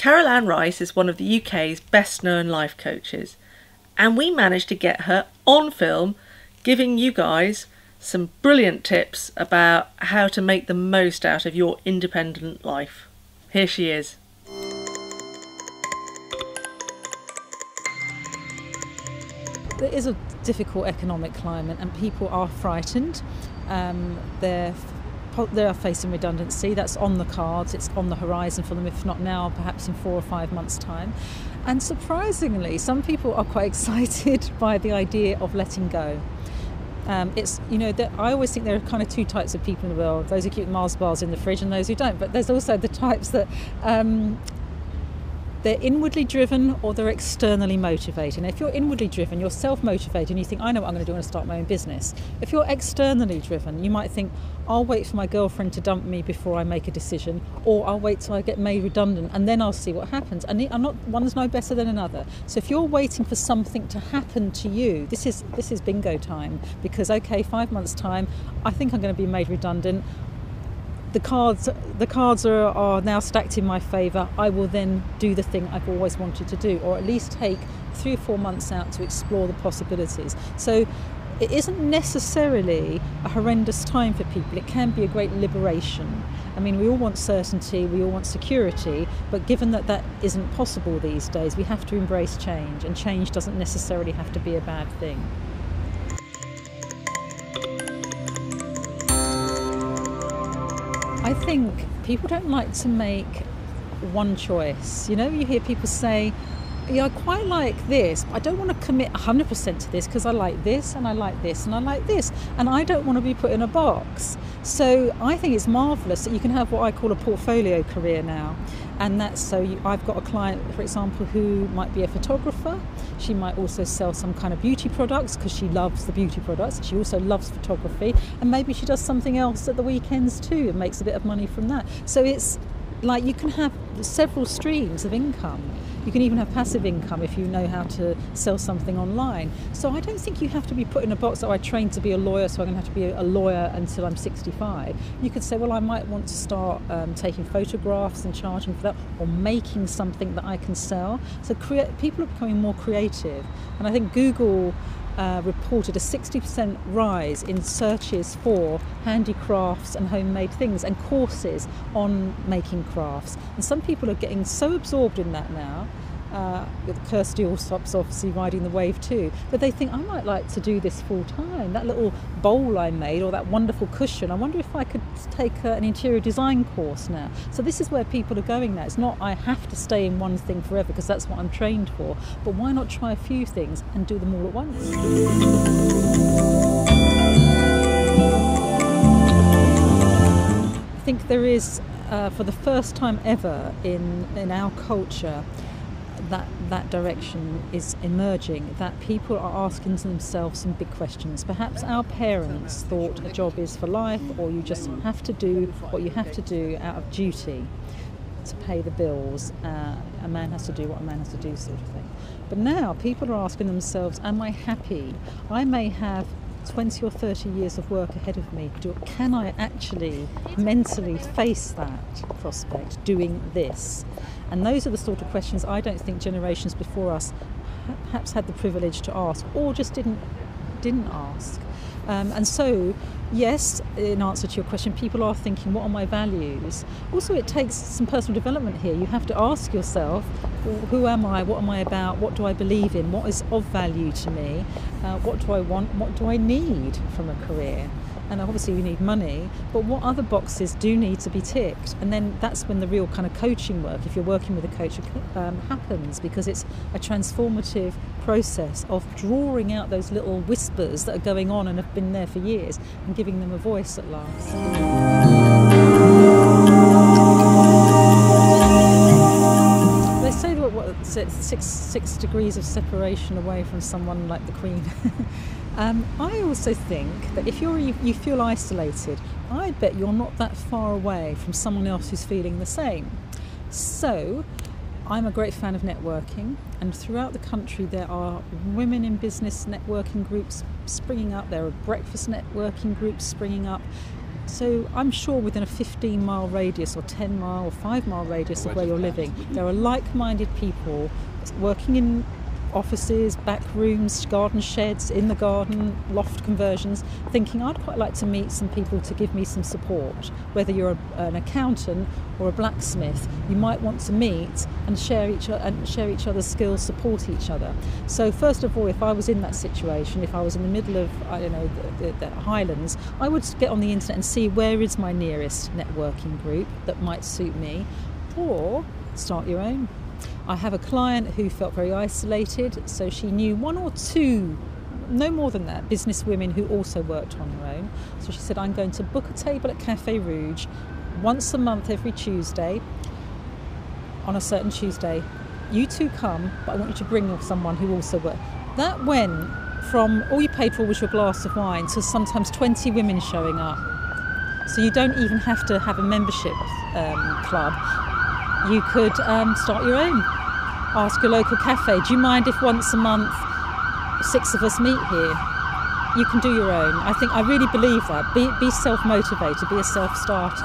Carole Ann Rice is one of the UK's best known life coaches, and we managed to get her on film giving you guys some brilliant tips about how to make the most out of your independent life. Here she is. There is a difficult economic climate and people are frightened. They're facing redundancy. That's on the cards. It's on the horizon for them, if not now, perhaps in 4 or 5 months' time. And surprisingly, some people are quite excited by the idea of letting go. I always think there are kind of two types of people in the world: those who keep Mars bars in the fridge and those who don't. But there's also the types that they're inwardly driven or they're externally motivated. And if you're inwardly driven, you're self-motivated and you think, I know what I'm going to do, I'm going to start my own business. If you're externally driven, you might think, I'll wait for my girlfriend to dump me before I make a decision, or I'll wait till I get made redundant and then I'll see what happens. And one's no better than another. So if you're waiting for something to happen to you, this is bingo time, because okay, 5 months' time, I think I'm going to be made redundant. The cards are now stacked in my favour. I will then do the thing I've always wanted to do, or at least take 3 or 4 months out to explore the possibilities. So it isn't necessarily a horrendous time for people. It can be a great liberation. I mean, we all want certainty, we all want security, but given that that isn't possible these days, we have to embrace change, and change doesn't necessarily have to be a bad thing. I think people don't like to make one choice. You know, you hear people say, yeah, I quite like this, but I don't want to commit 100% to this because I like this and I like this and I like this, and I don't want to be put in a box. So I think it's marvellous that you can have what I call a portfolio career now. And that's I've got a client, for example, who might be a photographer. She might also sell some kind of beauty products because she loves the beauty products. She also loves photography, and maybe she does something else at the weekends too and makes a bit of money from that. So it's like you can have several streams of income. You can even have passive income if you know how to sell something online. So I don't think you have to be put in a box, I trained to be a lawyer, so I'm going to have to be a lawyer until I'm 65. You could say, well, I might want to start taking photographs and charging for that, or making something that I can sell. So people are becoming more creative. And I think Google reported a 60% rise in searches for handicrafts and homemade things and courses on making crafts. And some people are getting so absorbed in that now, with Kirsty Allsop's obviously riding the wave too, but they think, I might like to do this full time. That little bowl I made, or that wonderful cushion, I wonder if I could take an interior design course now. So this is where people are going now. It's not I have to stay in one thing forever because that's what I'm trained for, but why not try a few things and do them all at once? I think there is, for the first time ever in our culture, that direction is emerging, that people are asking themselves some big questions. Perhaps our parents thought a job is for life, or you just have to do what you have to do out of duty to pay the bills. A man has to do what a man has to do, sort of thing. But now people are asking themselves, am I happy? I may have 20 or 30 years of work ahead of me. Can I actually mentally face that prospect doing this? And those are the sort of questions I don't think generations before us perhaps had the privilege to ask, or just didn't ask. And so, yes, in answer to your question, people are thinking, what are my values? Also, it takes some personal development here. You have to ask yourself, who am I? What am I about? What do I believe in? What is of value to me? What do I want? What do I need from a career? And obviously you need money, but what other boxes do need to be ticked? And then that's when the real kind of coaching work, if you're working with a coach, happens, because it's a transformative process of drawing out those little whispers that are going on and have been there for years and giving them a voice at last. They say that six degrees of separation away from someone like the Queen. I also think that if you feel isolated, I bet you're not that far away from someone else who's feeling the same. So I'm a great fan of networking, and throughout the country there are women in business networking groups springing up, there are breakfast networking groups springing up. So I'm sure within a 15-mile radius or 10-mile or 5-mile radius of where you're living, there are like-minded people working in offices, back rooms, garden sheds, in the garden, loft conversions, thinking I'd quite like to meet some people to give me some support. Whether you're an accountant or a blacksmith, you might want to meet and share each other's skills, support each other. So first of all, if I was in that situation, if I was in the middle of, I don't know, the Highlands, I would get on the internet and see where is my nearest networking group that might suit me, or start your own. I have a client who felt very isolated, so she knew one or two, no more than that, business women who also worked on their own. So she said, I'm going to book a table at Cafe Rouge once a month every Tuesday, on a certain Tuesday. You two come, but I want you to bring someone who also worked. That went from all you paid for was your glass of wine to sometimes 20 women showing up. So you don't even have to have a membership club. You could start your own. Ask your local cafe, do you mind if once a month 6 of us meet here? You can do your own. I really believe that. Be self-motivated, be a self-starter.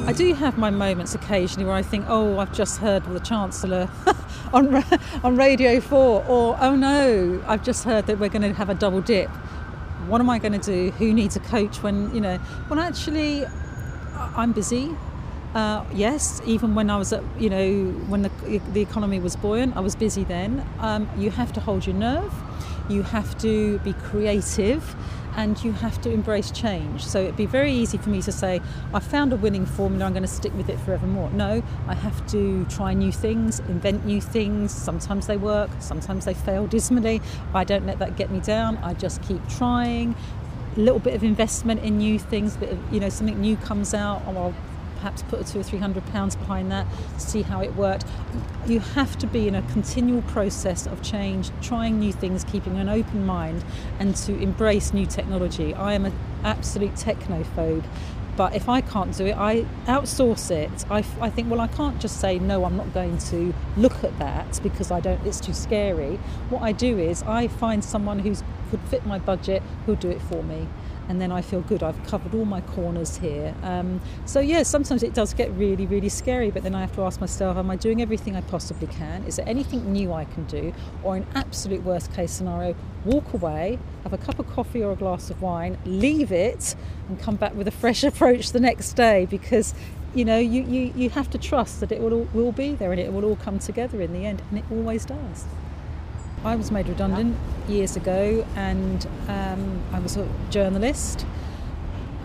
I do have my moments occasionally where I think, oh, I've just heard the Chancellor on Radio 4, or oh no, I've just heard that we're going to have a double dip. What am I going to do? Who needs a coach when, well, actually, I'm busy. Yes, even when I was when the economy was buoyant, I was busy then. You have to hold your nerve, you have to be creative, and you have to embrace change. So it'd be very easy for me to say, I found a winning formula, I'm going to stick with it forevermore. No, I have to try new things, invent new things. Sometimes they work, sometimes they fail dismally. I don't let that get me down. I just keep trying. A little bit of investment in new things, bit of, something new comes out, or I'll perhaps put £200 or £300 behind that, see how it worked. You have to be in a continual process of change, trying new things, keeping an open mind, and to embrace new technology. I am an absolute technophobe, but if I can't do it, I outsource it. I think, well, I can't just say, no, I'm not going to look at that because it's too scary. What I do is I find someone who could fit my budget, who'll do it for me. And then I feel good, I've covered all my corners here. So yeah, sometimes it does get really, really scary, but then I have to ask myself, am I doing everything I possibly can? Is there anything new I can do? Or in absolute worst case scenario, walk away, have a cup of coffee or a glass of wine, leave it, and come back with a fresh approach the next day, because you have to trust that it will be there and it will all come together in the end, and it always does. I was made redundant years ago, and I was a journalist,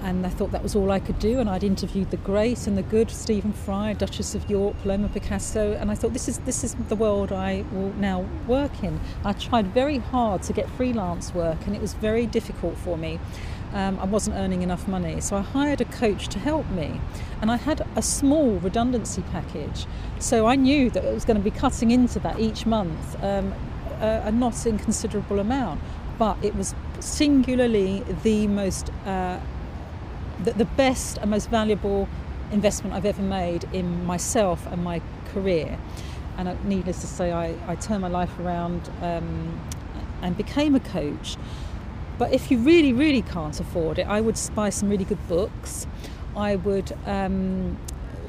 and I thought that was all I could do, and I'd interviewed the great and the good, Stephen Fry, Duchess of York, Paloma Picasso, and I thought this is the world I will now work in. I tried very hard to get freelance work, and it was very difficult for me. I wasn't earning enough money, so I hired a coach to help me, and I had a small redundancy package, so I knew that it was going to be cutting into that each month. A not inconsiderable amount, but it was singularly the most, the best and most valuable investment I've ever made in myself and my career. And needless to say, I turned my life around and became a coach. But if you really, really can't afford it, I would buy some really good books. I would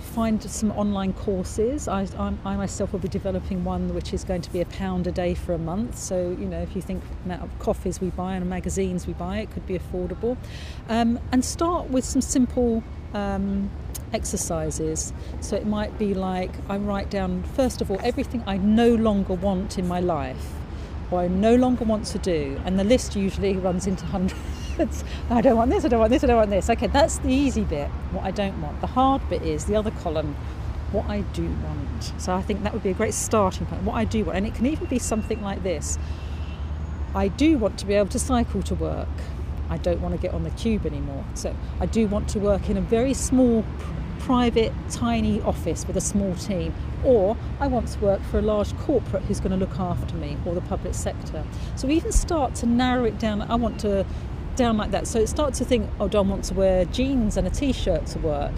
find some online courses. I myself will be developing one which is going to be £1 a day for a month. So, if you think the amount of coffees we buy and magazines we buy, it could be affordable. And start with some simple exercises. So it might be like, I write down, first of all, everything I no longer want in my life, or I no longer want to do. And the list usually runs into hundreds. I don't want this, I don't want this, I don't want this. Okay, that's the easy bit, what I don't want. The hard bit is the other column, what I do want. So I think that would be a great starting point, what I do want. And it can even be something like this. I do want to be able to cycle to work. I don't want to get on the tube anymore. So I do want to work in a very small, private, tiny office with a small team. Or I want to work for a large corporate who's going to look after me, or the public sector. So we even start to narrow it down. I want to down like that. So it starts to think, oh, do I want to wear jeans and a t-shirt to work?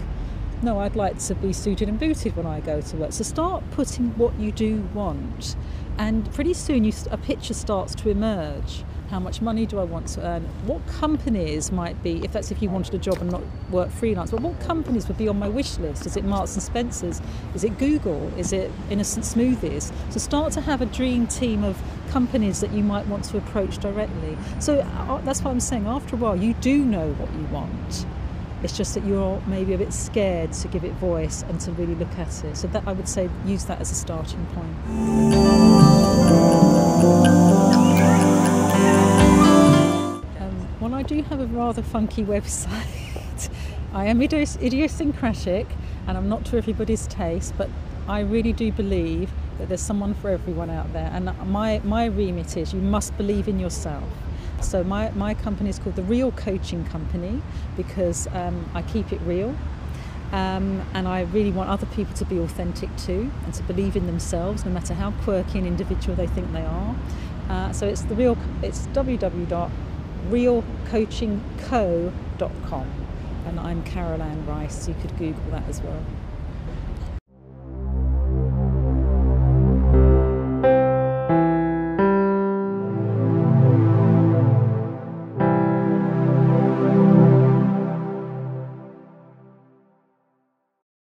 No, I'd like to be suited and booted when I go to work. So start putting what you do want, and pretty soon a picture starts to emerge. How much money do I want to earn? What companies might be, if you wanted a job and not work freelance, but what companies would be on my wish list? Is it Marks and Spencer's? Is it Google? Is it Innocent Smoothies? So start to have a dream team of companies that you might want to approach directly. So that's what I'm saying. After a while, you do know what you want. It's just that you're maybe a bit scared to give it voice and to really look at it. So that, I would say, use that as a starting point. Well, I do have a rather funky website. I am idiosyncratic and I'm not to everybody's taste, but I really do believe that there's someone for everyone out there. And my remit is you must believe in yourself. So my company is called the Real Coaching Company because I keep it real. And I really want other people to be authentic too and to believe in themselves, no matter how quirky and individual they think they are. So it's www.realcoachingco.com, and I'm Carole Ann Rice. You could Google that as well.